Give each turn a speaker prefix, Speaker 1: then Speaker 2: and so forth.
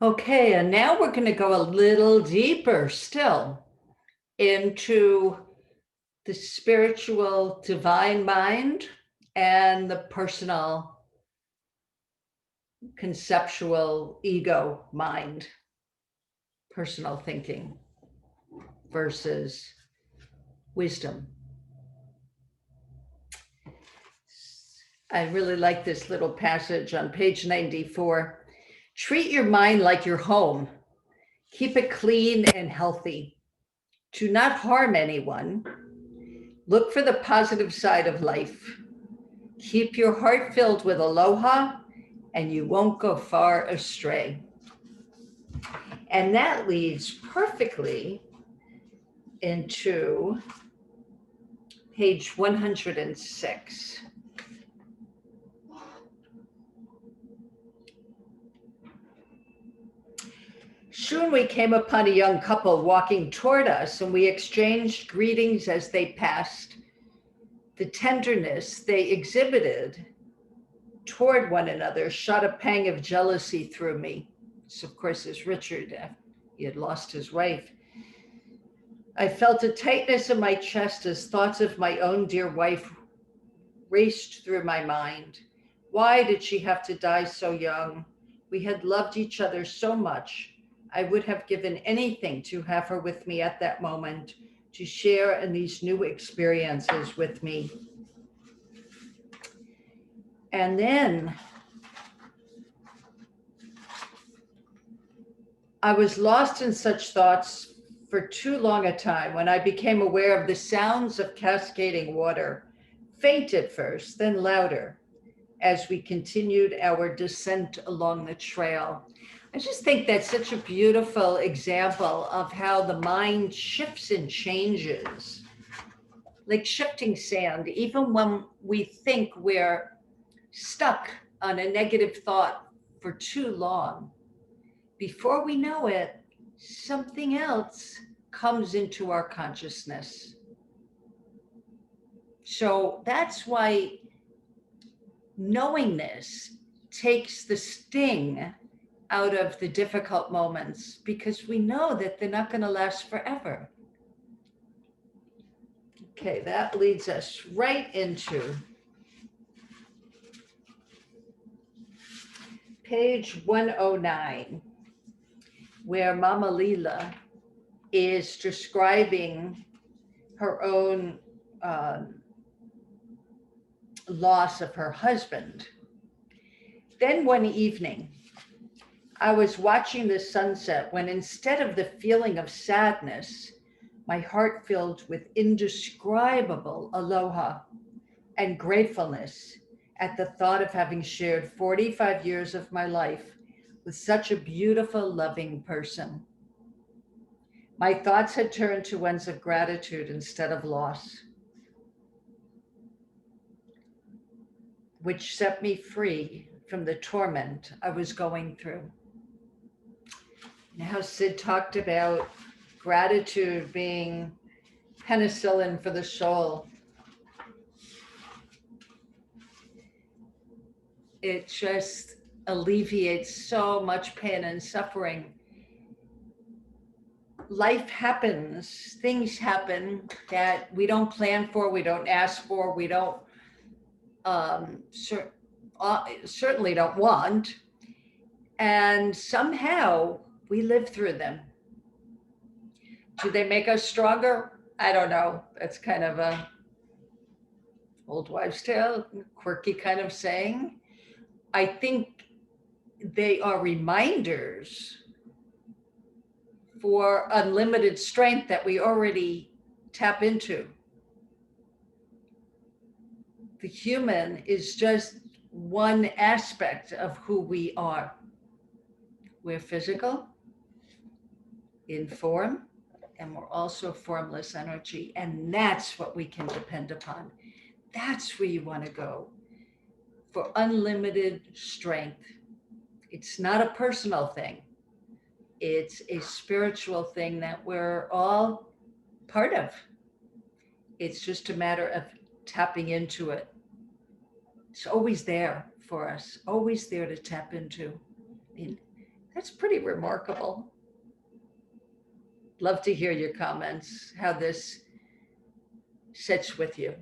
Speaker 1: Okay, and now we're going to go a little deeper still into the spiritual divine mind and the personal conceptual ego mind, personal thinking versus wisdom. I really like this little passage on page 94. Treat your mind like your home. Keep it clean and healthy. Do not harm anyone. Look for the positive side of life. Keep your heart filled with aloha, and you won't go far astray. And that leads perfectly into page 106. Soon we came upon a young couple walking toward us, and we exchanged greetings as they passed. The tenderness they exhibited toward one another shot a pang of jealousy through me. This, of course, is Richard. He had lost his wife. I felt a tightness in my chest as thoughts of my own dear wife raced through my mind. Why did she have to die so young? We had loved each other so much. I would have given anything to have her with me at that moment, to share in these new experiences with me. And then I was lost in such thoughts for too long a time when I became aware of the sounds of cascading water, faint at first, then louder, as we continued our descent along the trail. I just think that's such a beautiful example of how the mind shifts and changes, like shifting sand. Even when we think we're stuck on a negative thought for too long, before we know it, something else comes into our consciousness. So that's why knowing this takes the sting out of the difficult moments, because we know that they're not going to last forever. Okay, that leads us right into page 109, where Mama Lila is describing her own loss of her husband. Then one evening, I was watching the sunset when instead of the feeling of sadness, my heart filled with indescribable aloha and gratefulness at the thought of having shared 45 years of my life with such a beautiful, loving person. My thoughts had turned to ones of gratitude instead of loss, which set me free from the torment I was going through. Now, Sid talked about gratitude being penicillin for the soul. It just alleviates so much pain and suffering. Life happens, things happen that we don't plan for, we don't ask for, we don't certainly don't want, and somehow we live through them. Do they make us stronger? I don't know. That's kind of a old wives' tale, quirky kind of saying. I think they are reminders for unlimited strength that we already tap into. The human is just one aspect of who we are. We're physical, in form, and we're also formless energy. And that's what we can depend upon. That's where you want to go for unlimited strength. It's not a personal thing. It's a spiritual thing that we're all part of. It's just a matter of tapping into it. It's always there for us, always there to tap into. I mean, That's pretty remarkable. Love to hear your comments, how this sits with you.